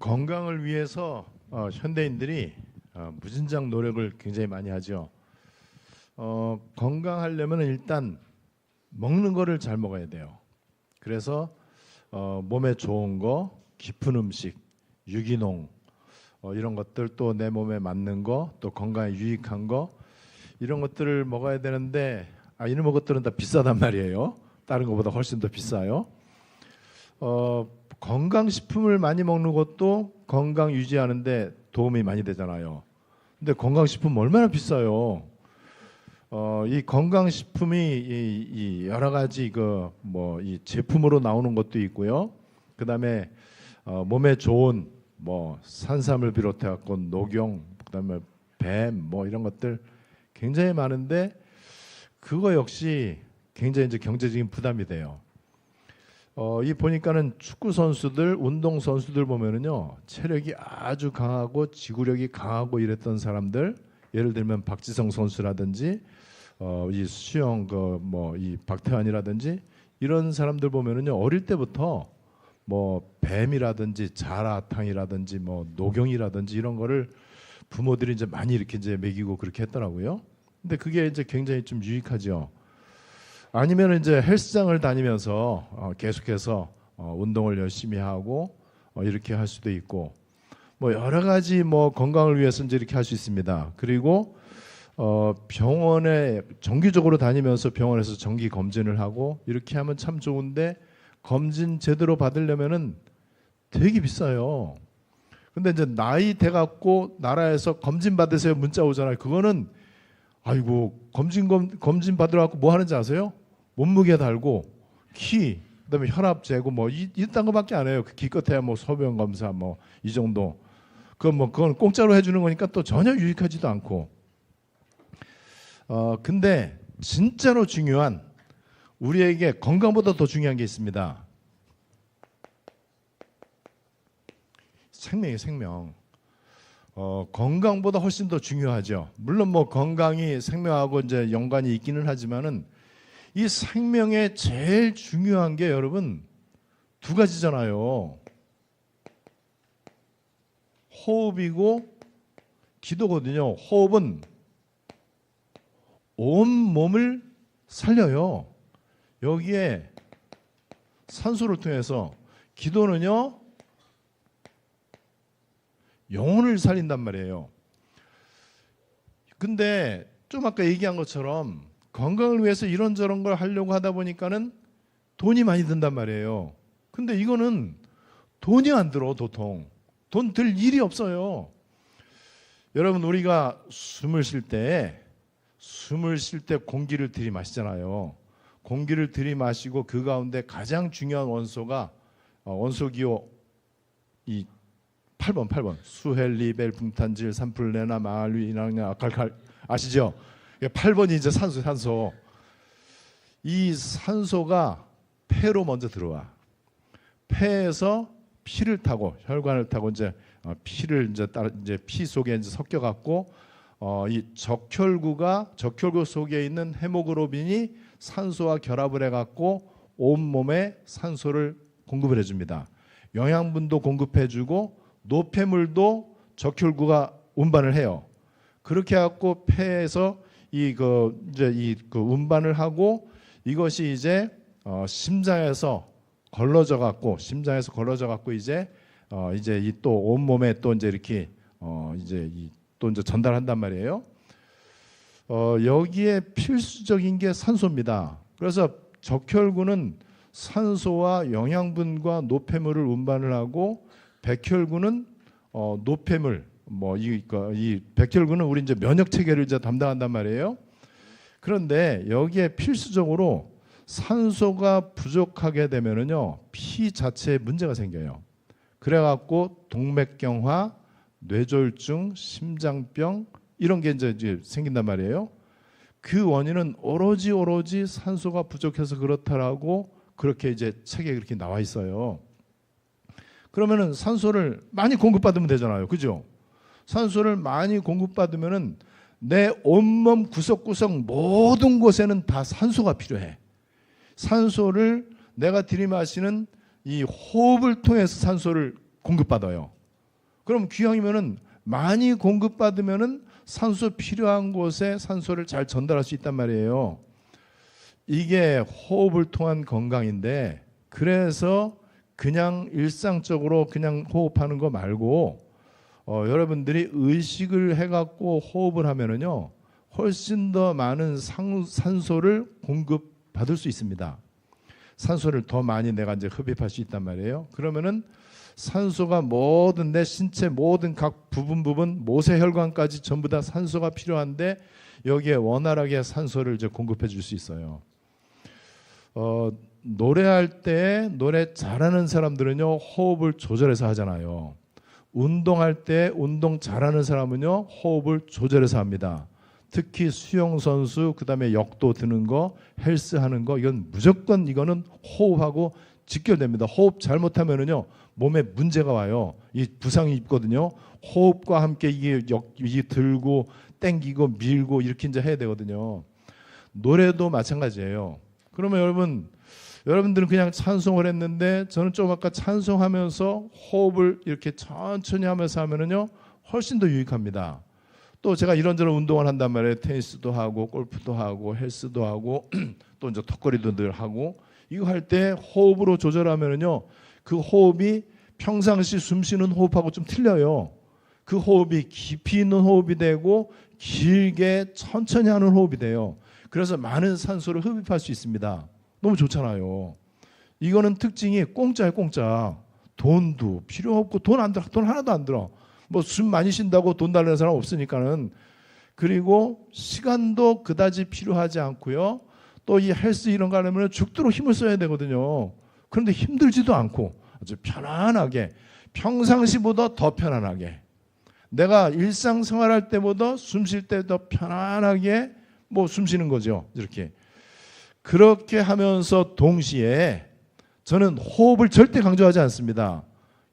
건강을 위해서 현대인들이 무진장 노력을 굉장히 많이 하죠. 건강하려면 일단 먹는 거를 잘 먹어야 돼요. 그래서 몸에 좋은 거, 깊은 음식, 유기농 이런 것들, 또 내 몸에 맞는 거, 또 건강에 유익한 거, 이런 것들을 먹어야 되는데 이런 것들은 다 비싸단 말이에요. 다른 것보다 훨씬 더 비싸요. 건강식품을 많이 먹는 것도 건강 유지하는데 도움이 많이 되잖아요. 근데 건강식품 얼마나 비싸요. 이 건강식품이 이 여러 가지 이 제품으로 나오는 것도 있고요. 그다음에 몸에 좋은 산삼을 비롯해 갖고 녹용, 그다음에 뱀 이런 것들 굉장히 많은데 그거 역시 굉장히 이제 경제적인 부담이 돼요. 이 보니까는 축구 선수들, 운동 선수들 보면은요, 체력이 아주 강하고 지구력이 강하고 이랬던 사람들, 예를 들면 박지성 선수라든지 이 수영 이 박태환이라든지 이런 사람들 보면은요, 어릴 때부터 뱀이라든지 자라탕이라든지 녹용이라든지 이런 거를 부모들이 이제 많이 이렇게 이제 먹이고 그렇게 했더라고요. 근데 그게 이제 굉장히 좀 유익하죠. 아니면 이제 헬스장을 다니면서 계속해서 운동을 열심히 하고 이렇게 할 수도 있고, 여러 가지 건강을 위해서 이제 이렇게 할 수 있습니다. 그리고 병원에 정기적으로 다니면서 병원에서 정기 검진을 하고 이렇게 하면 참 좋은데, 검진 제대로 받으려면은 되게 비싸요. 근데 이제 나이 돼 갖고 나라에서 검진 받으세요 문자 오잖아요. 그거는 아이고 검진 받으러 갖고 뭐 하는지 아세요? 몸무게 달고 키, 그다음에 혈압 재고 이딴 거밖에 안 해요. 기껏해야 소변 검사 이 정도. 그건 공짜로 해주는 거니까 또 전혀 유익하지도 않고. 근데 진짜로 중요한, 우리에게 건강보다 더 중요한 게 있습니다. 생명이에요, 생명. 건강보다 훨씬 더 중요하죠. 물론 건강이 생명하고 이제 연관이 있기는 하지만은 이 생명에 제일 중요한 게 여러분 두 가지잖아요. 호흡이고 기도거든요. 호흡은 온 몸을 살려요. 여기에 산소를 통해서, 기도는요 영혼을 살린단 말이에요. 근데 좀 아까 얘기한 것처럼 건강을 위해서 이런저런 걸 하려고 하다 보니까는 돈이 많이 든단 말이에요. 근데 이거는 돈이 안 들어. 도통 돈 들 일이 없어요. 여러분, 우리가 숨을 쉴 때 공기를 들이마시잖아요. 공기를 들이마시고 그 가운데 가장 중요한 원소가 원소기호 이 8번 수헬리벨 붕탄질 산풀레나 마알류 이낭냐 아칼칼 아시죠? 8번이 이제 산소. 이 산소가 폐로 먼저 들어와. 폐에서 피를 타고 혈관을 타고 이제 피를 이제 피 속에 이제 섞여 갖고 이 적혈구 속에 있는 헤모글로빈이 산소와 결합을 해 갖고 온 몸에 산소를 공급을 해 줍니다. 영양분도 공급해 주고 노폐물도 적혈구가 운반을 해요. 그렇게 해갖고 폐에서 운반을 하고, 이것이 이제 심장에서 걸러져 갖고 이제 이 또 온 몸에 또 이제 이렇게 또 이제 전달한단 말이에요. 여기에 필수적인 게 산소입니다. 그래서 적혈구는 산소와 영양분과 노폐물을 운반을 하고, 백혈구는 노폐물, 이 백혈구는 우리 이제 면역 체계를 이제 담당한단 말이에요. 그런데 여기에 필수적으로 산소가 부족하게 되면은요, 피 자체에 문제가 생겨요. 그래갖고 동맥경화, 뇌졸중, 심장병 이런 게 이제 생긴단 말이에요. 그 원인은 오로지 산소가 부족해서 그렇다라고 그렇게 이제 책에 그렇게 나와 있어요. 그러면은 산소를 많이 공급받으면 되잖아요. 그죠? 산소를 많이 공급받으면은 내 온몸 구석구석 모든 곳에는 다 산소가 필요해. 산소를 내가 들이마시는 이 호흡을 통해서 산소를 공급받아요. 그럼 기왕이면은 많이 공급받으면은 산소 필요한 곳에 산소를 잘 전달할 수 있단 말이에요. 이게 호흡을 통한 건강인데, 그래서 그냥 일상적으로 그냥 호흡하는 거 말고 여러분들이 의식을 해갖고 호흡을 하면은요 훨씬 더 많은 산소를 공급받을 수 있습니다. 산소를 더 많이 내가 이제 흡입할 수 있단 말이에요. 그러면은 산소가 모든 내 신체 모든 각 부분 모세혈관까지 전부 다 산소가 필요한데 여기에 원활하게 산소를 이제 공급해 줄 수 있어요. 노래할 때 노래 잘하는 사람들은요 호흡을 조절해서 하잖아요. 운동할 때 운동 잘하는 사람은요 호흡을 조절해서 합니다. 특히 수영 선수, 그다음에 역도 드는 거, 헬스 하는 거, 이건 무조건 이거는 호흡하고 직결됩니다. 호흡 잘못하면은요 몸에 문제가 와요. 이 부상이 있거든요. 호흡과 함께 이게 들고 땡기고 밀고 이렇게 이제 해야 되거든요. 노래도 마찬가지예요. 그러면 여러분들은 그냥 찬송을 했는데 저는 좀 아까 찬송하면서 호흡을 이렇게 천천히 하면서 하면은요 훨씬 더 유익합니다. 또 제가 이런저런 운동을 한단 말이에요. 테니스도 하고 골프도 하고 헬스도 하고 또 이제 턱걸이도 늘 하고, 이거 할 때 호흡으로 조절하면은요 그 호흡이 평상시 숨 쉬는 호흡하고 좀 틀려요. 그 호흡이 깊이 있는 호흡이 되고 길게 천천히 하는 호흡이 돼요. 그래서 많은 산소를 흡입할 수 있습니다. 너무 좋잖아요. 이거는 특징이 공짜예요, 공짜. 돈도 필요 없고 돈 안 들어, 돈 하나도 안 들어. 뭐 숨 많이 쉰다고 돈 달라는 사람 없으니까는. 그리고 시간도 그다지 필요하지 않고요. 또 이 헬스 이런 거 하려면 죽도록 힘을 써야 되거든요. 그런데 힘들지도 않고 아주 편안하게, 평상시보다 더 편안하게, 내가 일상생활할 때보다 숨 쉴 때 더 편안하게 뭐 숨 쉬는 거죠. 이렇게. 그렇게 하면서 동시에 저는 호흡을 절대 강조하지 않습니다.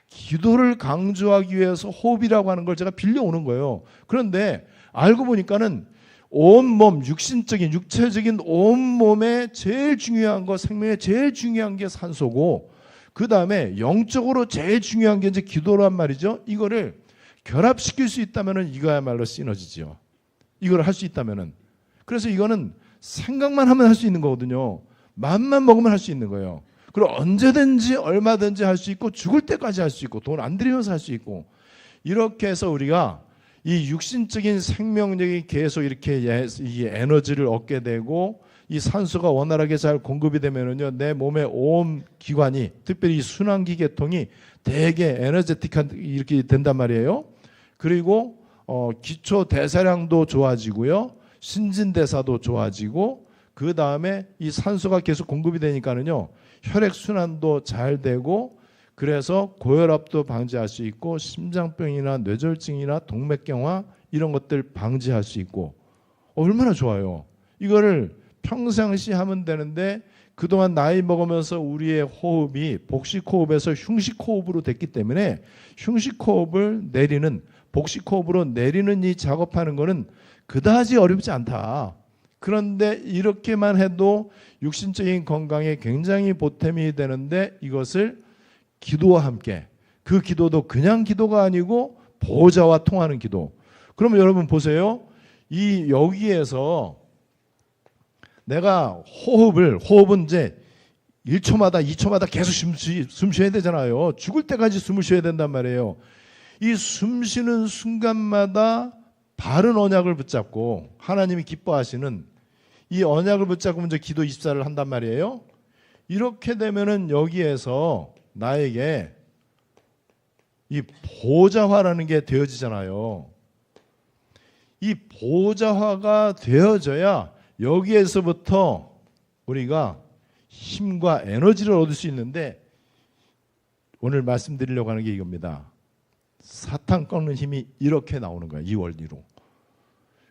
기도를 강조하기 위해서 호흡이라고 하는 걸 제가 빌려오는 거예요. 그런데 알고 보니까는 온몸, 육체적인 온몸에 제일 중요한 거, 생명에 제일 중요한 게 산소고, 그 다음에 영적으로 제일 중요한 게 이제 기도란 말이죠. 이거를 결합시킬 수 있다면은 이거야말로 시너지죠. 이걸 할 수 있다면은. 그래서 이거는 생각만 하면 할 수 있는 거거든요. 마음만 먹으면 할 수 있는 거예요. 그리고 언제든지 얼마든지 할 수 있고 죽을 때까지 할 수 있고 돈 안 들이면서 할 수 있고, 이렇게 해서 우리가 이 육신적인 생명력이 계속 이렇게 이 에너지를 얻게 되고 이 산소가 원활하게 잘 공급이 되면은요 내 몸의 온 기관이, 특별히 이 순환기 계통이 되게 에너제틱한 이렇게 된단 말이에요. 그리고 기초 대사량도 좋아지고요, 신진대사도 좋아지고, 그 다음에 이 산소가 계속 공급이 되니까는요 혈액 순환도 잘 되고, 그래서 고혈압도 방지할 수 있고 심장병이나 뇌졸중이나 동맥경화 이런 것들 방지할 수 있고, 얼마나 좋아요. 이거를 평상시 하면 되는데 그동안 나이 먹으면서 우리의 호흡이 복식호흡에서 흉식호흡으로 됐기 때문에 흉식호흡을 내리는, 복식호흡으로 내리는 이 작업하는 거는 그다지 어렵지 않다. 그런데 이렇게만 해도 육신적인 건강에 굉장히 보탬이 되는데, 이것을 기도와 함께, 그 기도도 그냥 기도가 아니고 보호자와 통하는 기도. 그러면 여러분 보세요. 이 여기에서 내가 호흡은 이제 1초마다 2초마다 계속 숨 쉬어야 되잖아요. 죽을 때까지 숨을 쉬어야 된단 말이에요. 이 숨 쉬는 순간마다 바른 언약을 붙잡고 하나님이 기뻐하시는 이 언약을 붙잡고 먼저 기도 24를 한단 말이에요. 이렇게 되면은 여기에서 나에게 이 보호자화라는 게 되어지잖아요. 이 보호자화가 되어져야 여기에서부터 우리가 힘과 에너지를 얻을 수 있는데, 오늘 말씀드리려고 하는 게 이겁니다. 사탄 꺾는 힘이 이렇게 나오는 거예요. 이 원리로.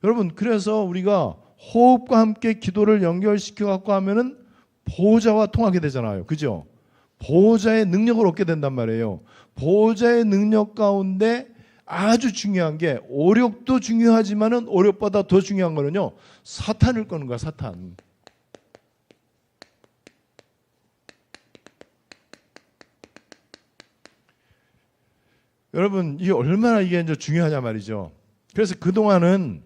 여러분, 그래서 우리가 호흡과 함께 기도를 연결시켜 갖고 하면은 보호자와 통하게 되잖아요. 그죠? 보호자의 능력을 얻게 된단 말이에요. 보호자의 능력 가운데 아주 중요한 게, 오력도 중요하지만은 오력보다 더 중요한 거는요, 사탄을 끄는 거야, 사탄. 여러분 이게 얼마나 이게 이제 중요하냐 말이죠. 그래서 그동안은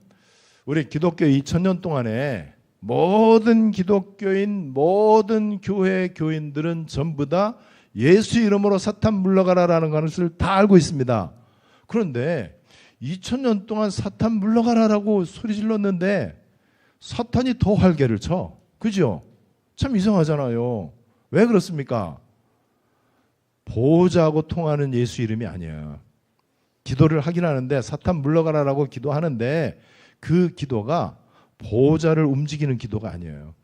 우리 기독교 2000년 동안에 모든 기독교인, 모든 교회 교인들은 전부 다 예수 이름으로 사탄 물러가라라는 것을 다 알고 있습니다. 그런데 2000년 동안 사탄 물러가라라고 소리 질렀는데 사탄이 더 활개를 쳐. 그죠? 참 이상하잖아요. 왜 그렇습니까? 보호자하고 통하는 예수 이름이 아니에요. 기도를 하긴 하는데 사탄 물러가라라고 기도하는데 그 기도가 보호자를 움직이는 기도가 아니에요.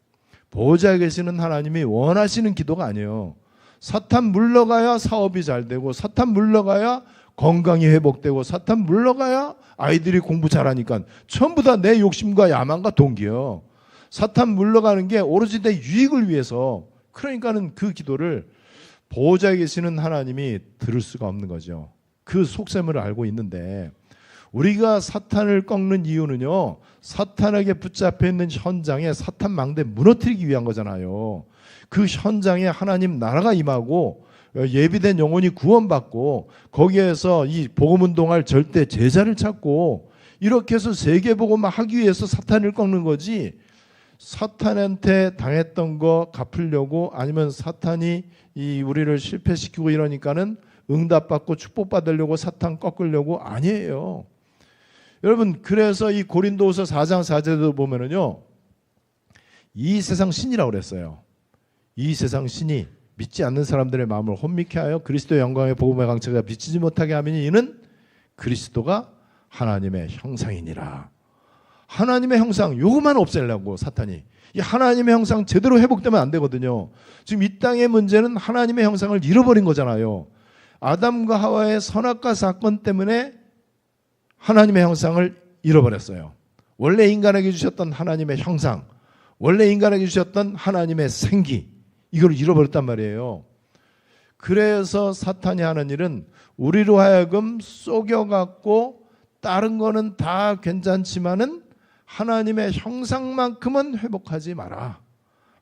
보호자에 계시는 하나님이 원하시는 기도가 아니에요. 사탄 물러가야 사업이 잘 되고 사탄 물러가야 건강이 회복되고 사탄 물러가야 아이들이 공부 잘하니까 전부 다 내 욕심과 야망과 동기예요. 사탄 물러가는 게 오로지 내 유익을 위해서. 그러니까는 그 기도를 보호자에 계시는 하나님이 들을 수가 없는 거죠. 그 속셈을 알고 있는데 우리가 사탄을 꺾는 이유는요, 사탄에게 붙잡혀 있는 현장에 사탄 망대 무너뜨리기 위한 거잖아요. 그 현장에 하나님 나라가 임하고 예비된 영혼이 구원받고 거기에서 이 복음운동할 절대 제자를 찾고 이렇게 해서 세계복음을 하기 위해서 사탄을 꺾는 거지, 사탄한테 당했던 거 갚으려고 아니면 사탄이 우리를 실패시키고 이러니까는 응답받고 축복받으려고 사탄 꺾으려고 아니에요. 여러분, 그래서 이 고린도후서 4장 4절도 보면은요, 이 세상 신이라고 그랬어요. 이 세상 신이 믿지 않는 사람들의 마음을 혼미케 하여 그리스도의 영광의 복음의 강체가 비치지 못하게 하면 이는 그리스도가 하나님의 형상이니라. 하나님의 형상, 요것만 없애려고 사탄이. 이 하나님의 형상 제대로 회복되면 안 되거든요. 지금 이 땅의 문제는 하나님의 형상을 잃어버린 거잖아요. 아담과 하와의 선악과 사건 때문에 하나님의 형상을 잃어버렸어요. 원래 인간에게 주셨던 하나님의 형상, 원래 인간에게 주셨던 하나님의 생기, 이걸 잃어버렸단 말이에요. 그래서 사탄이 하는 일은 우리로 하여금 속여갖고 다른 거는 다 괜찮지만은 하나님의 형상만큼은 회복하지 마라.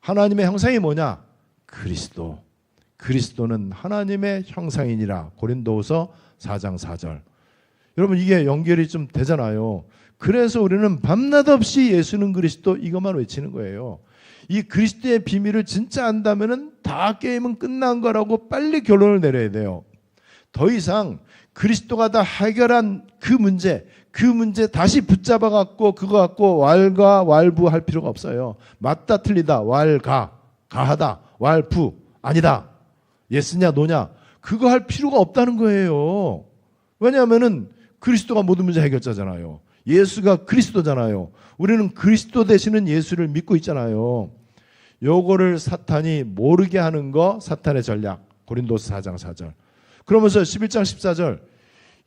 하나님의 형상이 뭐냐? 그리스도. 그리스도는 하나님의 형상이니라. 고린도후서 4장 4절. 여러분, 이게 연결이 좀 되잖아요. 그래서 우리는 밤낮 없이 예수는 그리스도, 이것만 외치는 거예요. 이 그리스도의 비밀을 진짜 안다면은 다 게임은 끝난 거라고 빨리 결론을 내려야 돼요. 더 이상 그리스도가 다 해결한 그 문제 다시 붙잡아 갖고 그거 갖고 왈가 왈부할 필요가 없어요. 맞다 틀리다, 왈가 가하다, 왈부 아니다, 예스냐 노냐, 그거 할 필요가 없다는 거예요. 왜냐하면은 그리스도가 모든 문제 해결자잖아요. 예수가 그리스도잖아요. 우리는 그리스도 되시는 예수를 믿고 있잖아요. 요거를 사탄이 모르게 하는 거, 사탄의 전략. 고린도서 4장 4절. 그러면서 11장 14절.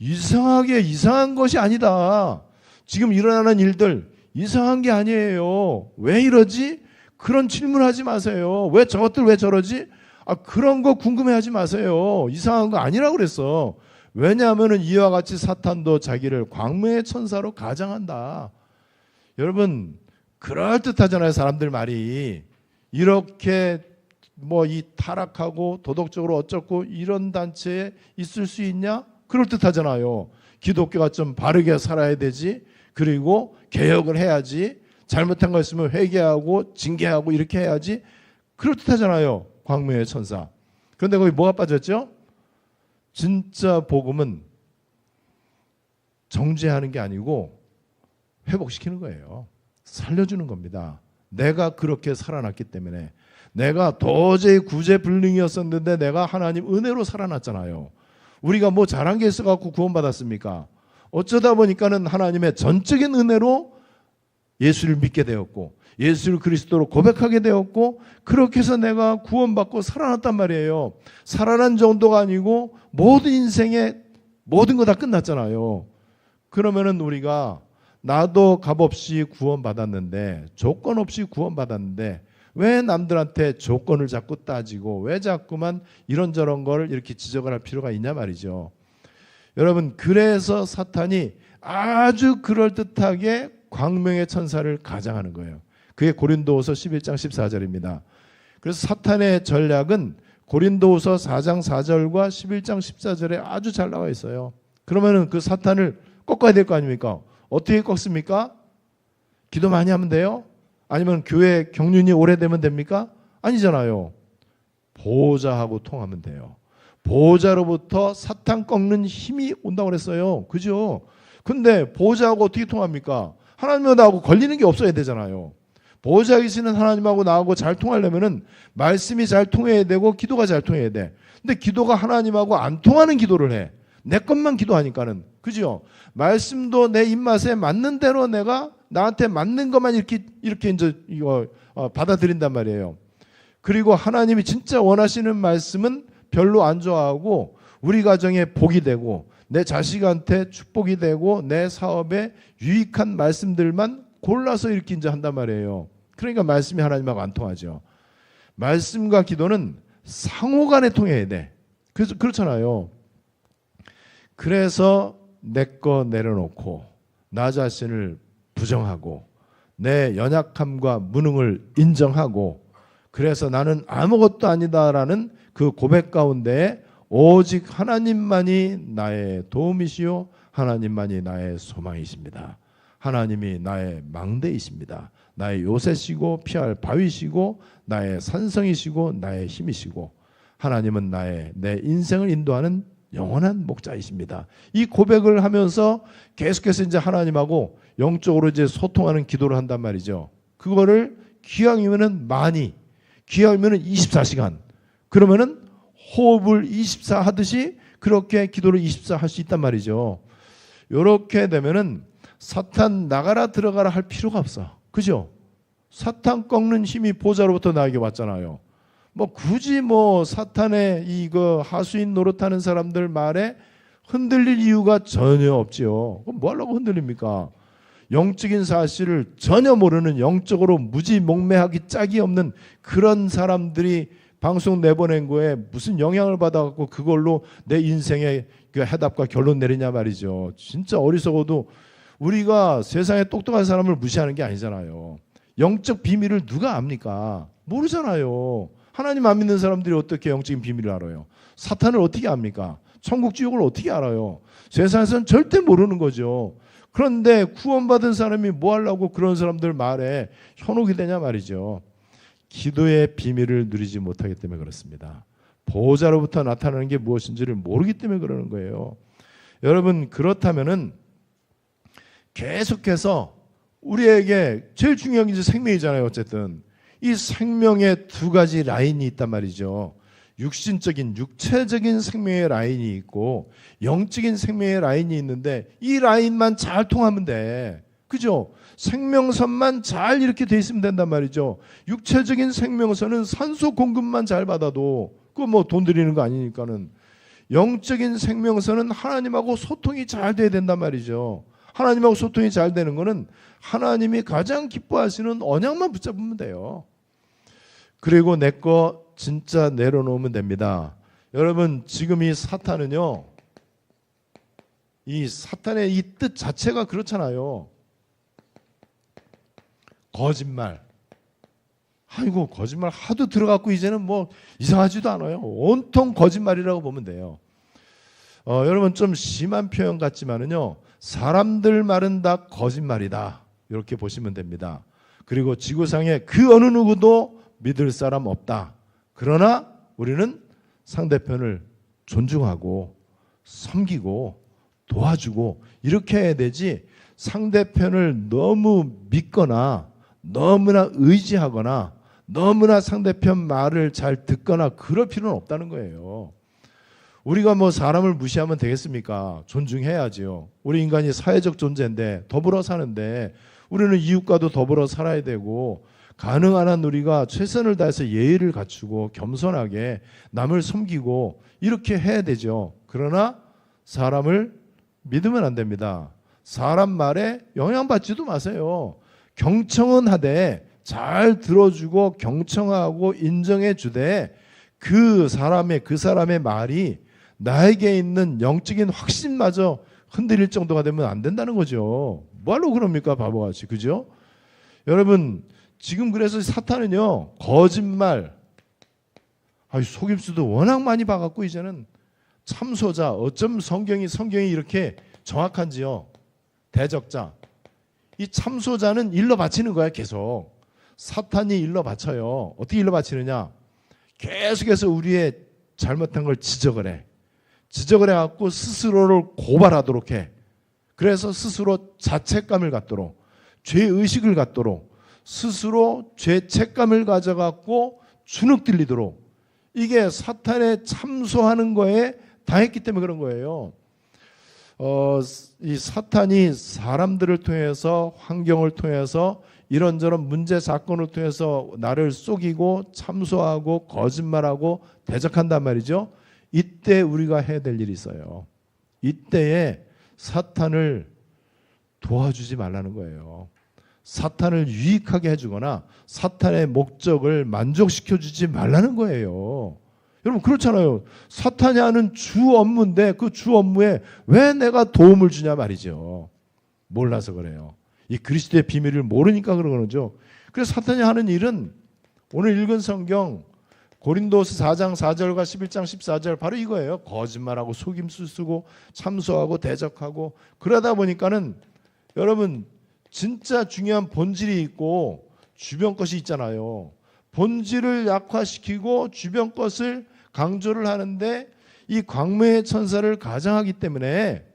이상한 것이 아니다. 지금 일어나는 일들 이상한 게 아니에요. 왜 이러지? 그런 질문하지 마세요. 왜 저것들 왜 저러지? 그런 거 궁금해하지 마세요. 이상한 거 아니라고 그랬어. 왜냐하면 이와 같이 사탄도 자기를 광명의 천사로 가장한다. 여러분, 그럴듯하잖아요. 사람들 말이. 이렇게 이 타락하고 도덕적으로 어쩌고 이런 단체에 있을 수 있냐? 그럴듯하잖아요. 기독교가 좀 바르게 살아야 되지. 그리고 개혁을 해야지. 잘못한 거 있으면 회개하고 징계하고 이렇게 해야지. 그럴듯하잖아요. 광명의 천사. 그런데 거기 뭐가 빠졌죠? 진짜 복음은 정죄하는 게 아니고 회복시키는 거예요. 살려주는 겁니다. 내가 그렇게 살아났기 때문에, 내가 도저히 구제불능이었었는데 내가 하나님 은혜로 살아났잖아요. 우리가 뭐 잘한 게 있어갖고 구원받았습니까? 어쩌다 보니까는 하나님의 전적인 은혜로 예수를 믿게 되었고 예수를 그리스도로 고백하게 되었고 그렇게 해서 내가 구원받고 살아났단 말이에요. 살아난 정도가 아니고 모든 인생의 모든 거 다 끝났잖아요. 그러면은 우리가 나도 값없이 구원받았는데, 조건 없이 구원받았는데 왜 남들한테 조건을 자꾸 따지고 왜 자꾸만 이런저런 걸 이렇게 지적을 할 필요가 있냐 말이죠. 여러분, 그래서 사탄이 아주 그럴듯하게 광명의 천사를 가장하는 거예요. 그게 고린도후서 11장 14절입니다. 그래서 사탄의 전략은 고린도후서 4장 4절과 11장 14절에 아주 잘 나와 있어요. 그러면은 그 사탄을 꺾어야 될 거 아닙니까? 어떻게 꺾습니까? 기도 많이 하면 돼요? 아니면 교회 경륜이 오래되면 됩니까? 아니잖아요. 보호자하고 통하면 돼요. 보호자로부터 사탄 꺾는 힘이 온다고 그랬어요. 그죠? 근데 보호자하고 어떻게 통합니까? 하나님하고 나하고 걸리는 게 없어야 되잖아요. 보호자이시는 하나님하고 나하고 잘 통하려면은 말씀이 잘 통해야 되고 기도가 잘 통해야 돼. 근데 기도가 하나님하고 안 통하는 기도를 해. 내 것만 기도하니까는. 그죠? 말씀도 내 입맛에 맞는 대로 내가 나한테 맞는 것만 이렇게 이제 이거 받아들인단 말이에요. 그리고 하나님이 진짜 원하시는 말씀은 별로 안 좋아하고 우리 가정에 복이 되고 내 자식한테 축복이 되고 내 사업에 유익한 말씀들만 골라서 이렇게 이제 한단 말이에요. 그러니까 말씀이 하나님하고 안 통하죠. 말씀과 기도는 상호간에 통해야 돼. 그래서 그렇잖아요. 그래서 내 거 내려놓고 나 자신을 부정하고 내 연약함과 무능을 인정하고 그래서 나는 아무것도 아니다라는 그 고백 가운데 오직 하나님만이 나의 도움이시요 하나님만이 나의 소망이십니다. 하나님이 나의 망대이십니다. 나의 요새시고 피할 바위시고 나의 산성이시고 나의 힘이시고 하나님은 내 인생을 인도하는 영원한 목자이십니다. 이 고백을 하면서 계속해서 이제 하나님하고 영적으로 이제 소통하는 기도를 한단 말이죠. 그거를 기왕이면은 많이, 기왕이면은 24시간. 그러면은 호흡을 24 하듯이 그렇게 기도를 24 할 수 있단 말이죠. 이렇게 되면은 사탄 나가라 들어가라 할 필요가 없어. 그죠? 사탄 꺾는 힘이 보좌로부터 나에게 왔잖아요. 뭐 굳이 뭐 사탄의 이거 하수인 노릇하는 사람들 말에 흔들릴 이유가 전혀 없지요. 그럼 뭐 하려고 흔들립니까? 영적인 사실을 전혀 모르는 영적으로 무지몽매하기 짝이 없는 그런 사람들이 방송 내보낸 거에 무슨 영향을 받아갖고 그걸로 내 인생의 그 해답과 결론 내리냐 말이죠. 진짜 어리석어도 우리가 세상에 똑똑한 사람을 무시하는 게 아니잖아요. 영적 비밀을 누가 압니까? 모르잖아요. 하나님 안 믿는 사람들이 어떻게 영적인 비밀을 알아요? 사탄을 어떻게 압니까? 천국 지옥을 어떻게 알아요? 세상에서는 절대 모르는 거죠. 그런데 구원받은 사람이 뭐 하려고 그런 사람들 말에 현혹이 되냐 말이죠. 기도의 비밀을 누리지 못하기 때문에 그렇습니다. 보호자로부터 나타나는 게 무엇인지를 모르기 때문에 그러는 거예요. 여러분 그렇다면은 계속해서 우리에게 제일 중요한 게 이제 생명이잖아요. 어쨌든 이 생명의 두 가지 라인이 있단 말이죠. 육신적인 육체적인 생명의 라인이 있고 영적인 생명의 라인이 있는데 이 라인만 잘 통하면 돼. 그죠? 생명선만 잘 이렇게 돼 있으면 된단 말이죠. 육체적인 생명선은 산소 공급만 잘 받아도 그거 뭐 돈 들이는 거 아니니까는 영적인 생명선은 하나님하고 소통이 잘 돼야 된단 말이죠. 하나님하고 소통이 잘 되는 거는 하나님이 가장 기뻐하시는 언약만 붙잡으면 돼요. 그리고 내 거 진짜 내려놓으면 됩니다. 여러분 지금 이 사탄은요. 이 사탄의 이 뜻 자체가 그렇잖아요. 거짓말. 아이고 거짓말 하도 들어갔고 이제는 뭐 이상하지도 않아요. 온통 거짓말이라고 보면 돼요. 여러분 좀 심한 표현 같지만은요. 사람들 말은 다 거짓말이다. 이렇게 보시면 됩니다. 그리고 지구상에 그 어느 누구도 믿을 사람 없다. 그러나 우리는 상대편을 존중하고 섬기고 도와주고 이렇게 해야 되지 상대편을 너무 믿거나 너무나 의지하거나 너무나 상대편 말을 잘 듣거나 그럴 필요는 없다는 거예요. 우리가 뭐 사람을 무시하면 되겠습니까? 존중해야지요. 우리 인간이 사회적 존재인데 더불어 사는데 우리는 이웃과도 더불어 살아야 되고 가능한 한 우리가 최선을 다해서 예의를 갖추고 겸손하게 남을 섬기고 이렇게 해야 되죠. 그러나 사람을 믿으면 안 됩니다. 사람 말에 영향받지도 마세요. 경청은 하되 잘 들어주고 경청하고 인정해 주되 그 사람의 말이 나에게 있는 영적인 확신마저 흔들릴 정도가 되면 안 된다는 거죠. 뭐하러 그럽니까 바보같이. 그죠? 여러분 지금 그래서 사탄은요 거짓말 속임수도 워낙 많이 봐갖고 이제는 참소자, 어쩜 성경이 이렇게 정확한지요. 대적자. 이 참소자는 일러 바치는 거야. 계속 사탄이 일러 바쳐요. 어떻게 일러 바치느냐? 계속해서 우리의 잘못한 걸 지적을 해. 지적을 해갖고 스스로를 고발하도록 해. 그래서 스스로 자책감을 갖도록, 죄의식을 갖도록, 스스로 죄책감을 가져갖고 주눅 들리도록, 이게 사탄에 참소하는 거에 당했기 때문에 그런 거예요. 이 사탄이 사람들을 통해서, 환경을 통해서, 이런저런 문제 사건을 통해서 나를 속이고 참소하고 거짓말하고 대적한단 말이죠. 이때 우리가 해야 될 일이 있어요. 이때에 사탄을 도와주지 말라는 거예요. 사탄을 유익하게 해주거나 사탄의 목적을 만족시켜주지 말라는 거예요. 여러분 그렇잖아요. 사탄이 하는 주 업무인데 그 주 업무에 왜 내가 도움을 주냐 말이죠. 몰라서 그래요. 이 그리스도의 비밀을 모르니까 그런 거죠. 그래서 사탄이 하는 일은 오늘 읽은 성경 고린도서 4장 4절과 11장 14절 바로 이거예요. 거짓말하고 속임수 쓰고 참소하고 대적하고, 그러다 보니까는 여러분 진짜 중요한 본질이 있고 주변 것이 있잖아요. 본질을 약화시키고 주변 것을 강조를 하는데 이 광명의 천사를 가장하기 때문에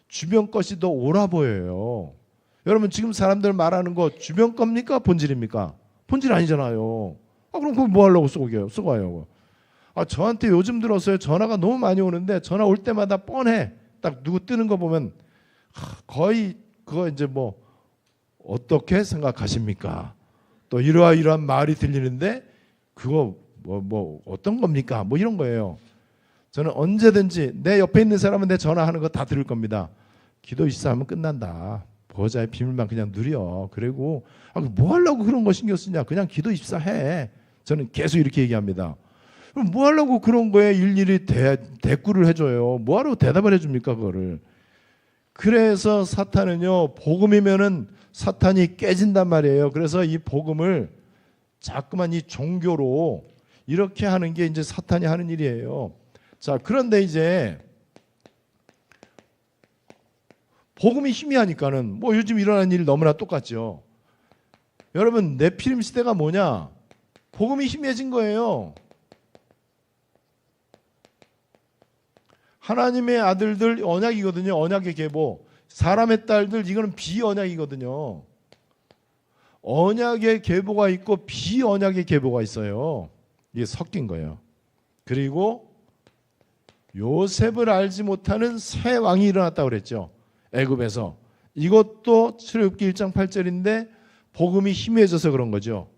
주변 것이 더 옳아 보여요. 여러분 지금 사람들 말하는 거 주변 겁니까? 본질입니까? 본질 아니잖아요. 그럼 그거 뭐 하려고 쓰고요? 저한테 요즘 들어서요 전화가 너무 많이 오는데 전화 올 때마다 뻔해. 딱 누구 뜨는 거 보면 거의 그거 이제 뭐 어떻게 생각하십니까? 또 이러한 말이 들리는데 그거 뭐 어떤 겁니까? 뭐 이런 거예요. 저는 언제든지 내 옆에 있는 사람은 내 전화하는 거 다 들을 겁니다. 기도 있어하면 끝난다. 보호자의 비밀만 그냥 누려. 그리고 뭐 하려고 그런 거 신경 쓰냐? 그냥 기도 입사해. 저는 계속 이렇게 얘기합니다. 그럼 뭐 하려고 그런 거에 일일이 대꾸를 해줘요? 뭐 하려고 대답을 해줍니까 그거를? 그래서 사탄은요 복음이면은 사탄이 깨진단 말이에요. 그래서 이 복음을 자꾸만 이 종교로 이렇게 하는 게 이제 사탄이 하는 일이에요. 자, 그런데 이제 복음이 희미하니까는 뭐 요즘 일어나는 일 너무나 똑같죠. 여러분 네피림 시대가 뭐냐? 복음이 희미해진 거예요. 하나님의 아들들 언약이거든요. 언약의 계보. 사람의 딸들 이거는 비언약이거든요. 언약의 계보가 있고 비언약의 계보가 있어요. 이게 섞인 거예요. 그리고 요셉을 알지 못하는 새 왕이 일어났다고 그랬죠. 애굽에서. 이것도 출애굽기 1장 8절인데 복음이 희미해져서 그런 거죠.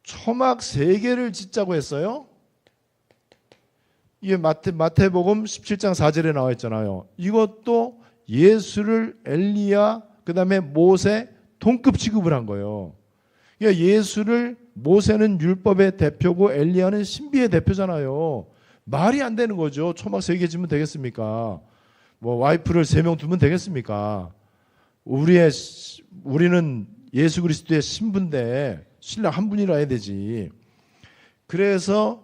초막 3개를 짓자고 했어요. 이게 마태복음 17장 4절에 나와 있잖아요. 이것도 예수를 엘리야 그다음에 모세 동급 취급을 한 거예요. 그러니까 예수를 모세는 율법의 대표고 엘리야는 신비의 대표잖아요. 말이 안 되는 거죠. 초막 3개 짓면 되겠습니까? 뭐 와이프를 3명 두면 되겠습니까? 우리는 예수 그리스도의 신부인데 신랑 한 분이라 해야 되지. 그래서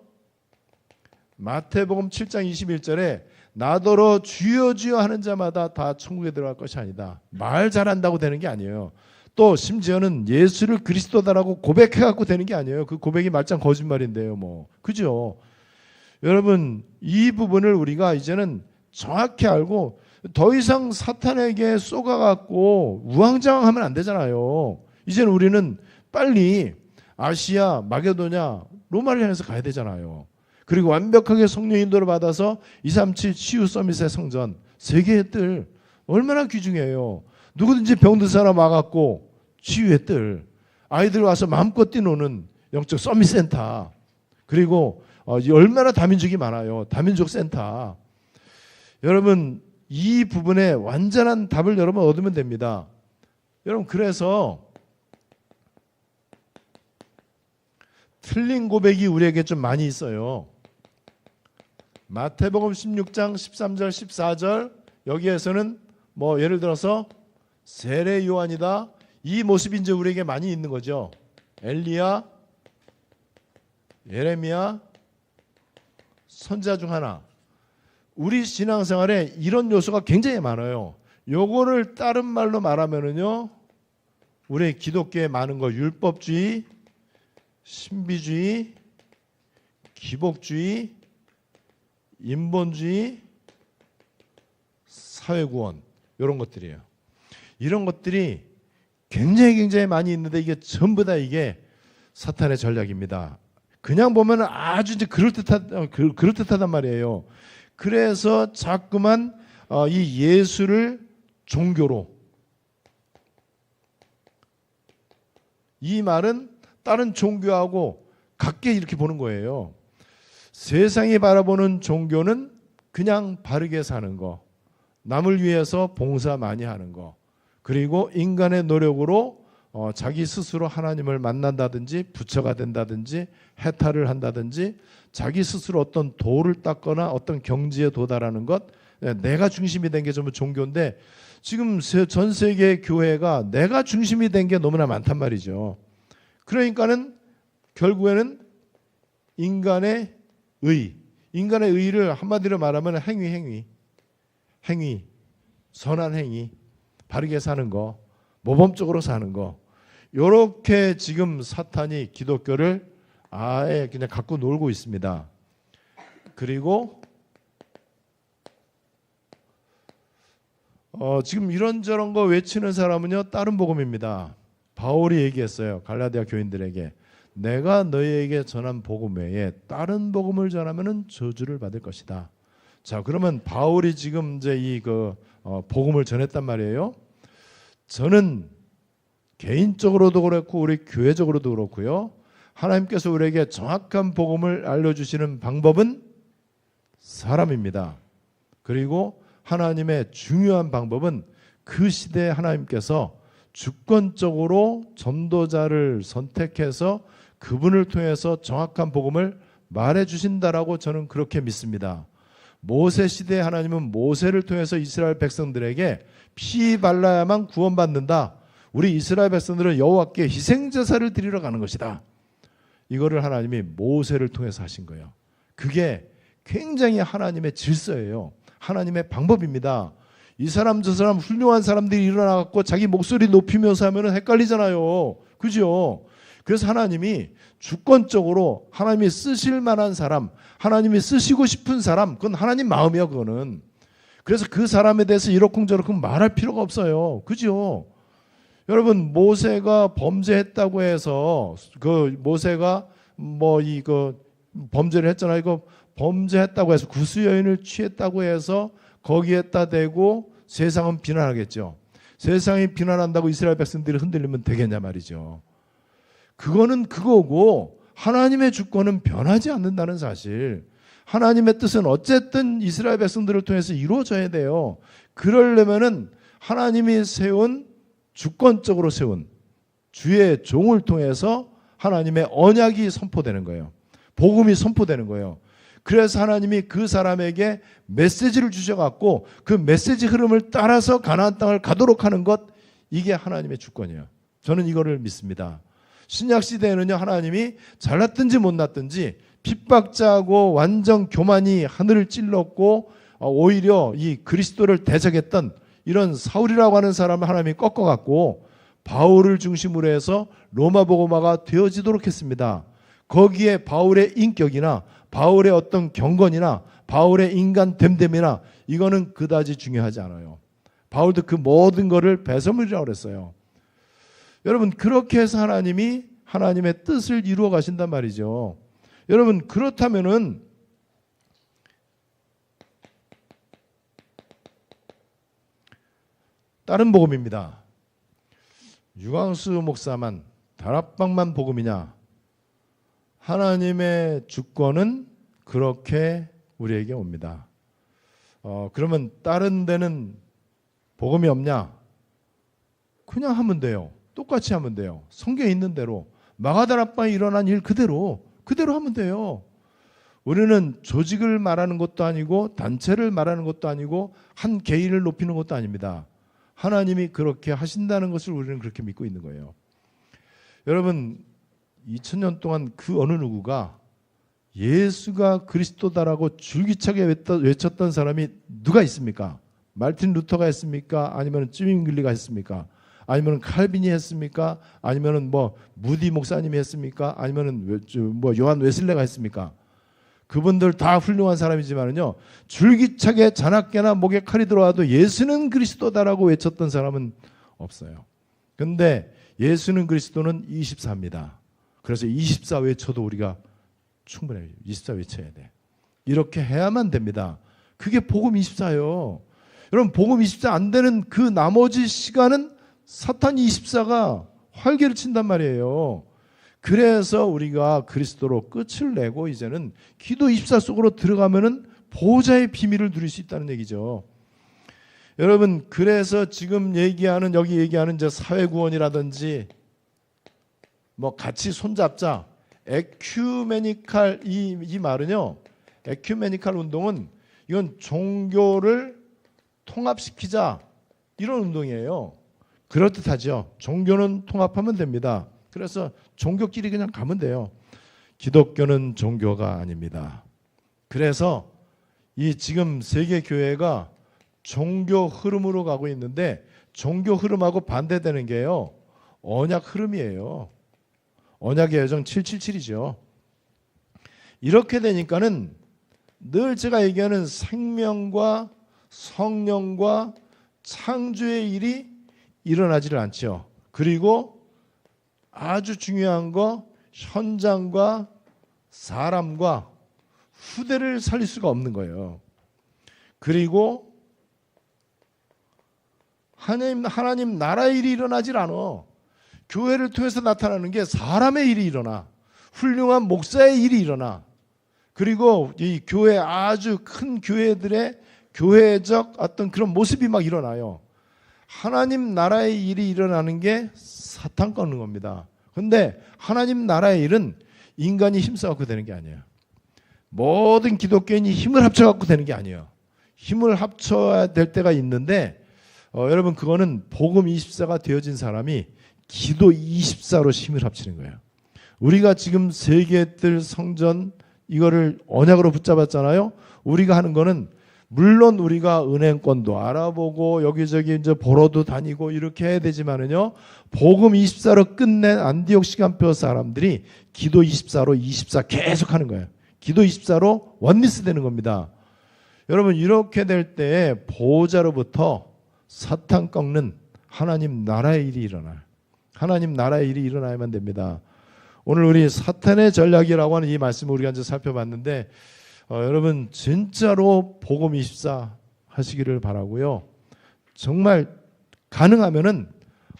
마태복음 7장 21절에 나더러 주여 주여 하는 자마다 다 천국에 들어갈 것이 아니다. 말 잘한다고 되는 게 아니에요. 또 심지어는 예수를 그리스도다라고 고백해갖고 되는 게 아니에요. 그 고백이 말짱 거짓말인데요. 뭐 그죠? 여러분 이 부분을 우리가 이제는 정확히 알고 더 이상 사탄에게 쏘가갖고 우왕좌왕하면 안 되잖아요. 이제는 우리는 빨리 아시아, 마게도냐, 로마를 향해서 가야 되잖아요. 그리고 완벽하게 성령 인도를 받아서 237 치유 서밋의 성전 세계의 뜰 얼마나 귀중해요. 누구든지 병든 사람 와갖고 치유의 뜰, 아이들 와서 마음껏 뛰노는 영적 서밋 센터, 그리고 얼마나 다민족이 많아요. 다민족 센터. 여러분 이 부분에 완전한 답을 여러분 얻으면 됩니다. 여러분 그래서 틀린 고백이 우리에게 좀 많이 있어요. 마태복음 16장 13절 14절 여기에서는 뭐 예를 들어서 세례 요한이다 이 모습이 이제 우리에게 많이 있는 거죠. 엘리야, 예레미야, 선지자 중 하나. 우리 신앙생활에 이런 요소가 굉장히 많아요. 요거를 다른 말로 말하면은요, 우리 기독교에 많은 거 율법주의, 신비주의, 기복주의, 인본주의, 사회구원, 이런 것들이에요. 이런 것들이 굉장히 많이 있는데 이게 전부 다 이게 사탄의 전략입니다. 그냥 보면 아주 이제 그럴듯하단 말이에요. 그래서 자꾸만 이 예수를 종교로, 이 말은 다른 종교하고 같게 이렇게 보는 거예요. 세상이 바라보는 종교는 그냥 바르게 사는 거, 남을 위해서 봉사 많이 하는 거, 그리고 인간의 노력으로 자기 스스로 하나님을 만난다든지 부처가 된다든지 해탈을 한다든지 자기 스스로 어떤 도를 닦거나 어떤 경지에 도달하는 것, 내가 중심이 된 게 전부 종교인데 지금 전 세계 교회가 내가 중심이 된 게 너무나 많단 말이죠. 그러니까는 결국에는 인간의 의를 한마디로 말하면 행위, 선한 행위, 바르게 사는 거, 모범적으로 사는 거, 이렇게 지금 사탄이 기독교를 아예 그냥 갖고 놀고 있습니다. 그리고 지금 이런저런 거 외치는 사람은요, 다른 복음입니다. 바울이 얘기했어요. 갈라디아 교인들에게, 내가 너희에게 전한 복음 외에 다른 복음을 전하면은 저주를 받을 것이다. 자, 그러면 바울이 지금 이제 복음을 전했단 말이에요. 저는 개인적으로도 그렇고 우리 교회적으로도 그렇고요, 하나님께서 우리에게 정확한 복음을 알려주시는 방법은 사람입니다. 그리고 하나님의 중요한 방법은 그 시대에 하나님께서 주권적으로 전도자를 선택해서 그분을 통해서 정확한 복음을 말해주신다라고 저는 그렇게 믿습니다. 모세 시대에 하나님은 모세를 통해서 이스라엘 백성들에게 피 발라야만 구원받는다. 우리 이스라엘 백성들은 여호와께 희생제사를 드리러 가는 것이다. 이거를 하나님이 모세를 통해서 하신 거예요. 그게 굉장히 하나님의 질서예요. 하나님의 방법입니다. 이 사람 저 사람 훌륭한 사람들이 일어나갖고 자기 목소리 높이면서 하면 헷갈리잖아요. 그죠? 그래서 하나님이 주권적으로 하나님이 쓰실 만한 사람, 하나님이 쓰시고 싶은 사람, 그건 하나님 마음이야, 그거는. 그래서 그 사람에 대해서 이러쿵저러쿵 말할 필요가 없어요. 그죠? 여러분, 모세가 범죄했다고 해서 모세가 범죄를 했잖아요. 이거 범죄했다고 해서 구수여인을 취했다고 해서 거기에다 대고 세상은 비난하겠죠. 세상이 비난한다고 이스라엘 백성들이 흔들리면 되겠냐 말이죠. 그거는 그거고 하나님의 주권은 변하지 않는다는 사실. 하나님의 뜻은 어쨌든 이스라엘 백성들을 통해서 이루어져야 돼요. 그러려면은 하나님이 주권적으로 세운 주의 종을 통해서 하나님의 언약이 선포되는 거예요. 복음이 선포되는 거예요. 그래서 하나님이 그 사람에게 메시지를 주셔갖고 그 메시지 흐름을 따라서 가나안 땅을 가도록 하는 것, 이게 하나님의 주권이에요. 저는 이거를 믿습니다. 신약 시대에는요, 하나님이 잘났든지 못났든지 핍박자하고 완전 교만이 하늘을 찔렀고 오히려 이 그리스도를 대적했던 이런 사울이라고 하는 사람을 하나님이 꺾어갖고 바울을 중심으로 해서 로마 복음화가 되어지도록 했습니다. 거기에 바울의 인격이나 바울의 어떤 경건이나 바울의 인간 됨됨이나 이거는 그다지 중요하지 않아요. 바울도 그 모든 거를 배설물이라고 그랬어요. 여러분, 그렇게 해서 하나님이 하나님의 뜻을 이루어 가신단 말이죠. 여러분, 그렇다면은 다른 복음입니다. 유광수 목사만, 다락방만 복음이냐? 하나님의 주권은 그렇게 우리에게 옵니다. 그러면 다른 데는 복음이 없냐? 그냥 하면 돼요. 똑같이 하면 돼요. 성경에 있는 대로 마가다락방에 일어난 일 그대로 하면 돼요. 우리는 조직을 말하는 것도 아니고 단체를 말하는 것도 아니고 한 개인을 높이는 것도 아닙니다. 하나님이 그렇게 하신다는 것을 우리는 그렇게 믿고 있는 거예요. 여러분, 2000년 동안 그 어느 누구가 예수가 그리스도다라고 줄기차게 외쳤던 사람이 누가 있습니까? 말틴 루터가 했습니까? 아니면 쯔윙글리가 했습니까? 아니면 칼빈이 했습니까? 아니면 뭐 무디 목사님이 했습니까? 아니면 뭐 요한 웨슬레가 했습니까? 그분들 다 훌륭한 사람이지만은요, 줄기차게 자나깨나 목에 칼이 들어와도 예수는 그리스도다라고 외쳤던 사람은 없어요. 근데 예수는 그리스도는 24입니다. 그래서 24 외쳐도 우리가 충분해요. 24 외쳐야 돼. 이렇게 해야만 됩니다. 그게 복음 24예요. 여러분, 복음 24 안 되는 그 나머지 시간은 사탄 24가 활개를 친단 말이에요. 그래서 우리가 그리스도로 끝을 내고 이제는 기도 24 속으로 들어가면은 보호자의 비밀을 누릴 수 있다는 얘기죠. 여러분, 그래서 지금 얘기하는, 여기 얘기하는 이제 사회구원이라든지 뭐 같이 손잡자, 에큐메니칼, 이 말은요, 에큐메니칼 운동은 이건 종교를 통합시키자, 이런 운동이에요. 그럴듯하죠. 종교는 통합하면 됩니다. 그래서 종교끼리 그냥 가면 돼요. 기독교는 종교가 아닙니다. 그래서 이 지금 세계 교회가 종교 흐름으로 가고 있는데, 종교 흐름하고 반대되는 게요, 언약 흐름이에요. 언약의 여정 777이죠. 이렇게 되니까는 늘 제가 얘기하는 생명과 성령과 창조의 일이 일어나지를 않죠. 그리고 아주 중요한 거, 현장과 사람과 후대를 살릴 수가 없는 거예요. 그리고 하나님 나라의 일이 일어나질 않아. 교회를 통해서 나타나는 게 사람의 일이 일어나. 훌륭한 목사의 일이 일어나. 그리고 이 교회, 아주 큰 교회들의 교회적 어떤 그런 모습이 막 일어나요. 하나님 나라의 일이 일어나는 게 사탄 꺾는 겁니다. 그런데 하나님 나라의 일은 인간이 힘써갖고 되는 게 아니에요. 모든 기독교인이 힘을 합쳐갖고 되는 게 아니에요. 힘을 합쳐야 될 때가 있는데, 여러분, 그거는 복음 24가 되어진 사람이 기도 24로 힘을 합치는 거예요. 우리가 지금 세계들 성전 이거를 언약으로 붙잡았잖아요. 우리가 하는 거는 물론 우리가 은행권도 알아보고 여기저기 이제 보러도 다니고 이렇게 해야 되지만은요, 복음 24로 끝낸 안디옥 시간표 사람들이 기도 24로 24 계속 하는 거예요. 기도 24로 원리스 되는 겁니다. 여러분, 이렇게 될 때 보호자로부터 사탄 꺾는 하나님 나라의 일이 일어나요. 하나님 나라의 일이 일어나야만 됩니다. 오늘 우리 사탄의 전략이라고 하는 이 말씀을 우리가 이제 살펴봤는데, 여러분 진짜로 복음 24 하시기를 바라고요. 정말 가능하면은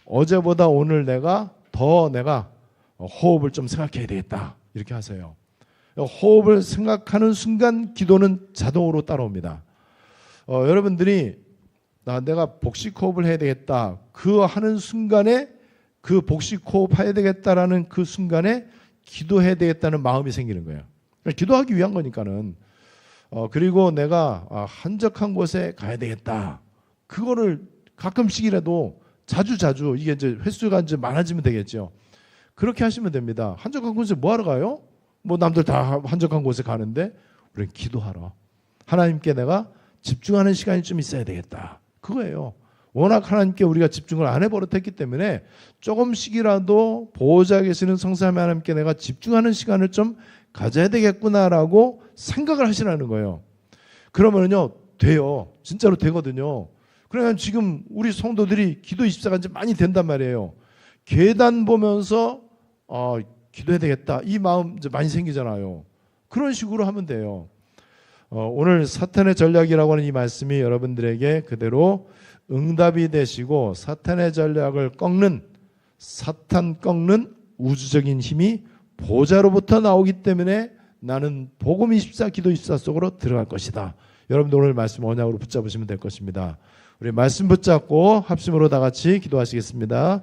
어제보다 오늘 내가 호흡을 좀 생각해야 되겠다, 이렇게 하세요. 호흡을 생각하는 순간 기도는 자동으로 따라옵니다. 여러분들이 내가 복식 호흡을 해야 되겠다, 그 하는 순간에, 그 복식 호흡 해야 되겠다라는 그 순간에 기도해야 되겠다는 마음이 생기는 거예요. 기도하기 위한 거니까는. 그리고 내가 한적한 곳에 가야 되겠다, 그거를 가끔씩이라도 자주 이게 이제 횟수가 이제 많아지면 되겠죠. 그렇게 하시면 됩니다. 한적한 곳에 뭐 하러 가요? 뭐 남들 다 한적한 곳에 가는데 우리는 기도하러, 하나님께 내가 집중하는 시간이 좀 있어야 되겠다, 그거예요. 워낙 하나님께 우리가 집중을 안 해버릇했기 때문에 조금씩이라도 보호자 계시는 성삼위 하나님께 내가 집중하는 시간을 좀 가져야 되겠구나라고 생각을 하시라는 거예요. 그러면요 돼요. 진짜로 되거든요. 그러면 지금 우리 성도들이 기도 24가 이제 많이 된단 말이에요. 계단 보면서 기도해야 되겠다, 이 마음 이제 많이 생기잖아요. 그런 식으로 하면 돼요. 오늘 사탄의 전략이라고 하는 이 말씀이 여러분들에게 그대로 응답이 되시고, 사탄의 전략을 꺾는, 사탄 꺾는 우주적인 힘이 보좌로부터 나오기 때문에 나는 복음 24 기도 24 속으로 들어갈 것이다. 여러분들 오늘 말씀 언약으로 붙잡으시면 될 것입니다. 우리 말씀 붙잡고 합심으로 다 같이 기도하시겠습니다.